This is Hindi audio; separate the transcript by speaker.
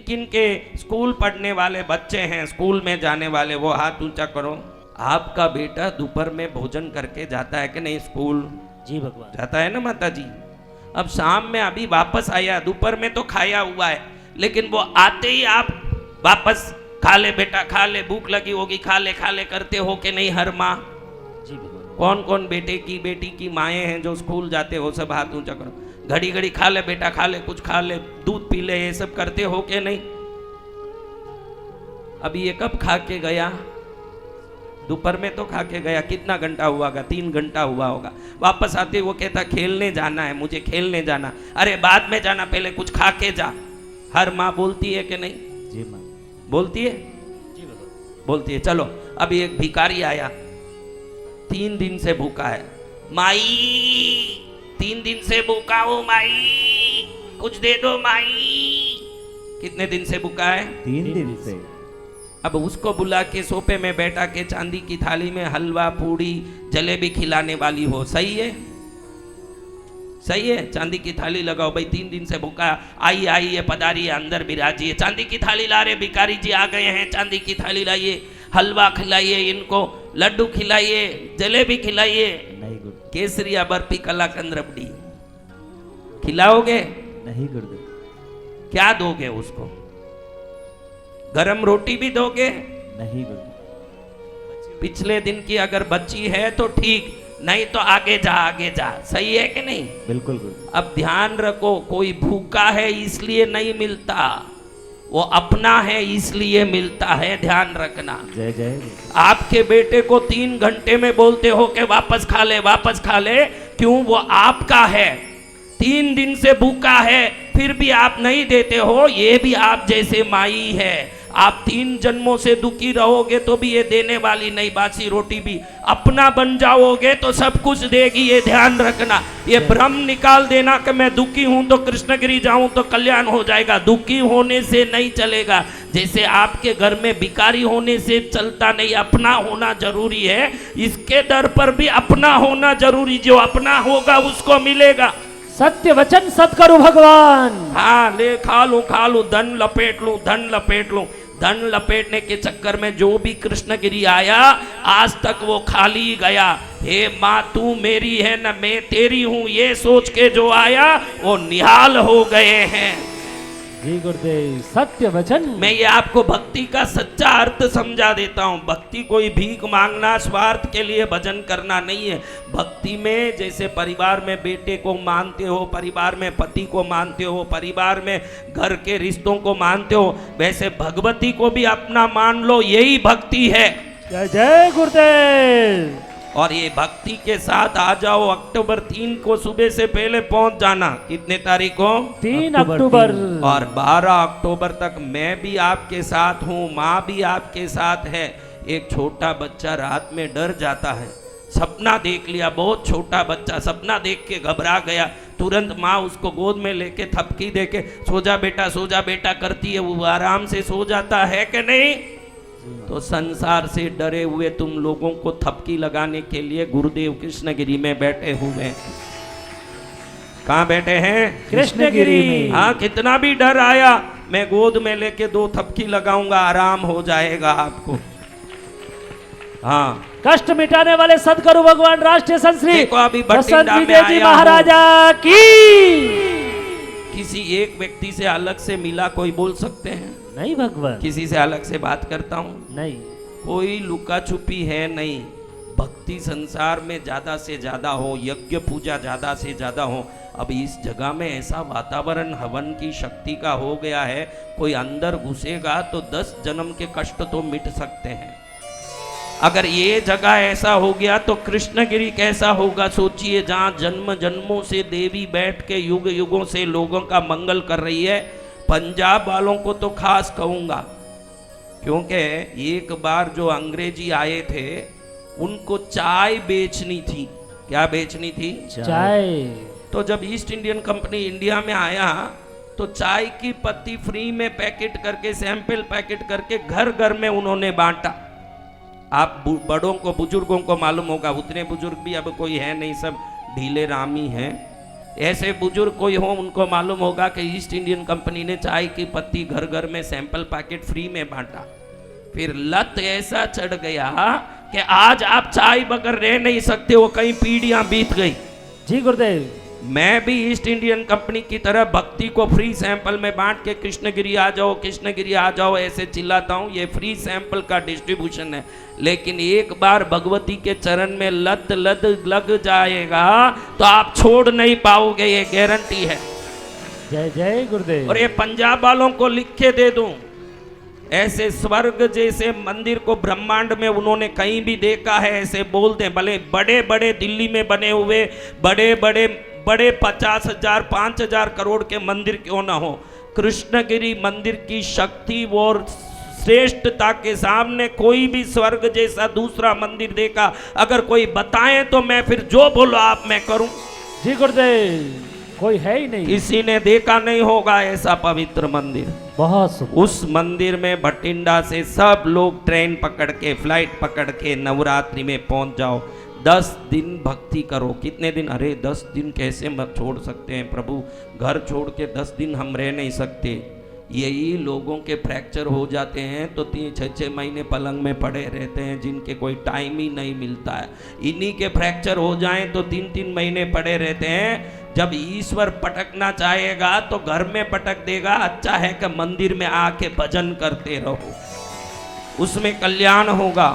Speaker 1: किन के स्कूल पढ़ने वाले बच्चे हैं, स्कूल में जाने वाले, वो हाथ ऊंचा करो। आपका बेटा दोपहर में भोजन करके जाता है कि नहीं स्कूल?
Speaker 2: जी भगवान।
Speaker 1: जाता है ना माता जी? अब शाम में अभी वापस आया, दोपहर में तो खाया हुआ है, लेकिन वो आते ही आप वापस खा ले बेटा खा ले, भूख लगी होगी खा ले करते हो कि नहीं हर माँ?
Speaker 2: जी भगवान।
Speaker 1: कौन कौन बेटे की बेटी की माएँ हैं जो स्कूल जाते हो? सब हाथ ऊंचा करो। घड़ी घड़ी खा ले बेटा खा ले, कुछ खा ले, दूध पी ले, ये सब करते हो कि नहीं? अभी ये कब खा के गया? दोपहर में तो खा के गया। कितना घंटा हुआ होगा? 3 घंटा हुआ होगा। वापस आते वो कहता खेलने जाना है, मुझे खेलने जाना। अरे बाद में जाना, पहले कुछ खा के जा। हर माँ बोलती है कि नहीं?
Speaker 2: जी माँ
Speaker 1: बोलती है।
Speaker 2: जी भगवान।
Speaker 1: बोलती है। चलो अभी एक भिखारी आया, 3 दिन से भूखा है। माई 3 दिन से भूखा हूँ माई, कुछ दे दो माई। कितने दिन से भूखा है?
Speaker 2: 3 दिन से।
Speaker 1: अब उसको बुला के सोफे में बैठा के चांदी की थाली में हलवा पूड़ी जलेबी खिलाने वाली हो, सही है? सही है? चांदी की थाली लगाओ भाई, 3 दिन से भूखा। आइए आइए पधारिए, अंदर बिराजिए। चांदी की थाली ला रहे भिखारी जी आ गए हैं, चांदी की थाली लाइए, हलवा खिलाइए इनको, लड्डू खिलाइए, जलेबी खिलाइए, केसरिया बर्फी कलाकंद रबड़ी खिलाओगे?
Speaker 2: नहीं गुरुदेव।
Speaker 1: क्या दोगे उसको? गरम रोटी भी दोगे?
Speaker 2: नहीं गुरुदेव।
Speaker 1: पिछले दिन की अगर बच्ची है तो ठीक, नहीं तो आगे जा। सही है कि नहीं?
Speaker 2: बिल्कुल गुरुदेव।
Speaker 1: अब ध्यान रखो, कोई भूखा है इसलिए नहीं मिलता, वो अपना है इसलिए मिलता है, ध्यान रखना।
Speaker 2: जय जय।
Speaker 1: आपके बेटे को 3 घंटे में बोलते हो कि वापस खा ले, क्यों? वो आपका है, 3 दिन से भूखा है, फिर भी आप नहीं देते हो। ये भी आप जैसे माई है। आप 3 जन्मों से दुखी रहोगे तो भी ये देने वाली नहीं, बासी रोटी भी। अपना बन जाओगे तो सब कुछ देगी, ये ध्यान रखना। ये भ्रम निकाल देना कि मैं दुखी हूं तो कृष्णगिरी जाऊं तो कल्याण हो जाएगा। दुखी होने से नहीं चलेगा। जैसे आपके घर में भिखारी होने से चलता नहीं, अपना होना जरूरी है। इसके दर पर भी अपना होना जरूरी, जो अपना होगा उसको मिलेगा।
Speaker 2: सत्य वचन सत करो भगवान।
Speaker 1: हाँ ले खा लूं, धन लपेट लूं। धन लपेटने के चक्कर में जो भी कृष्णगिरी आया आज तक वो खाली गया। हे माँ तू मेरी है न मैं तेरी हूँ, ये सोच के जो आया वो निहाल हो गए हैं।
Speaker 2: जी गुरुदेव, सत्य वचन।
Speaker 1: मैं ये आपको भक्ति का सच्चा अर्थ समझा देता हूँ। भक्ति कोई भीख मांगना, स्वार्थ के लिए भजन करना नहीं है। भक्ति में जैसे परिवार में बेटे को मानते हो, परिवार में पति को मानते हो, परिवार में घर के रिश्तों को मानते हो, वैसे भगवती को भी अपना मान लो, यही भक्ति है।
Speaker 2: जय जय गुरुदेव।
Speaker 1: और ये भक्ति के साथ आ जाओ। अक्टूबर 3 को सुबह से पहले पहुंच जाना। कितने तारीख को?
Speaker 2: 3 अक्टूबर।
Speaker 1: और 12 अक्टूबर तक मैं भी आपके साथ हूँ, माँ भी आपके साथ है। एक छोटा बच्चा रात में डर जाता है, सपना देख लिया, बहुत छोटा बच्चा सपना देख के घबरा गया, तुरंत माँ उसको गोद में लेके थपकी दे के सो जा बेटा करती है, वो आराम से सो जाता है कि नहीं? तो संसार से डरे हुए तुम लोगों को थपकी लगाने के लिए गुरुदेव कृष्णगिरी में बैठे हुए हैं। कहाँ बैठे हैं?
Speaker 2: कृष्णगिरी में।
Speaker 1: हाँ, कितना भी डर आया मैं गोद में लेके 2 थपकी लगाऊंगा, आराम हो जाएगा आपको। हाँ,
Speaker 2: कष्ट मिटाने वाले सदगुरु भगवान राष्ट्रीय संत श्री
Speaker 1: देखो अभी
Speaker 2: बसंत
Speaker 1: बठिंडा में
Speaker 2: विजय जी
Speaker 1: आया
Speaker 2: महाराजा की।
Speaker 1: किसी एक व्यक्ति से अलग से मिला कोई बोल सकते हैं?
Speaker 2: नहीं भगवान।
Speaker 1: किसी से अलग से बात करता हूँ?
Speaker 2: नहीं।
Speaker 1: कोई लुका छुपी है नहीं। भक्ति संसार में ज्यादा से ज्यादा हो, यज्ञ पूजा ज्यादा से ज्यादा हो। अब इस जगह में ऐसा वातावरण हवन की शक्ति का हो गया है, कोई अंदर घुसेगा तो 10 जन्म के कष्ट तो मिट सकते हैं। अगर ये जगह ऐसा हो गया तो कृष्णगिरी कैसा होगा सोचिए, जहाँ जन्म जन्मों से देवी बैठ के युग युगों से लोगों का मंगल कर रही है। पंजाब वालों को तो खास कहूँगा, क्योंकि एक बार जो अंग्रेजी आए थे उनको चाय बेचनी थी। क्या बेचनी थी?
Speaker 2: चाय।
Speaker 1: तो जब ईस्ट इंडियन कंपनी इंडिया में आया तो चाय की पत्ती फ्री में पैकेट करके, सैंपल पैकेट करके घर घर में उन्होंने बांटा। आप बड़ों को, बुजुर्गों को मालूम होगा, उतने बुजुर्ग भी अब कोई है नहीं, सब ढीले रामी हैं। ऐसे बुजुर्ग कोई हो उनको मालूम होगा कि ईस्ट इंडियन कंपनी ने चाय की पत्ती घर घर में सैंपल पैकेट फ्री में बांटा। फिर लत ऐसा चढ़ गया कि आज आप चाय बगैर रह नहीं सकते हो, कई पीढ़ियां बीत गई।
Speaker 2: जी गुरुदेव।
Speaker 1: मैं भी ईस्ट इंडियन कंपनी की तरह भक्ति को फ्री सैंपल में बांट के कृष्णगिरी आ जाओ, कृष्णगिरी आ जाओ ऐसे चिल्लाता हूँ। ये फ्री सैंपल का डिस्ट्रीब्यूशन है, लेकिन एक बार भगवती के चरण में लत लग जाएगा तो आप छोड़ नहीं पाओगे, ये गारंटी है।
Speaker 2: जय जय गुरुदेव।
Speaker 1: और ये पंजाब वालों को लिख के दे दूं, ऐसे स्वर्ग जैसे मंदिर को ब्रह्मांड में उन्होंने कहीं भी देखा है ऐसे बोलते हैं। भले बड़े बड़े दिल्ली में बने हुए बड़े 50,000 5,000 करोड़ के मंदिर क्यों ना हो, कृष्णगिरी मंदिर की शक्ति और श्रेष्ठता के सामने कोई भी स्वर्ग जैसा दूसरा मंदिर देखा अगर कोई बताए तो मैं फिर जो बोलो आप मैं करूं।
Speaker 2: जी गुरुदेव, कोई है ही नहीं,
Speaker 1: किसी ने देखा नहीं होगा ऐसा पवित्र मंदिर।
Speaker 2: बहुत सुंदर।
Speaker 1: उस मंदिर में भटिंडा से सब लोग ट्रेन पकड़ के फ्लाइट पकड़ के नवरात्रि में पहुंच जाओ। 10 दिन भक्ति करो। कितने दिन? अरे 10 दिन कैसे मत छोड़ सकते हैं प्रभु, घर छोड़ के 10 दिन हम रह नहीं सकते। यही लोगों के फ्रैक्चर हो जाते हैं तो 3-6 महीने पलंग में पड़े रहते हैं, जिनके कोई टाइम ही नहीं मिलता है। इन्हीं के फ्रैक्चर हो जाएं तो 3-3 महीने पड़े रहते हैं। जब ईश्वर पटकना चाहेगा तो घर में पटक देगा। अच्छा है कि मंदिर में आके भजन करते रहो, उसमें कल्याण होगा।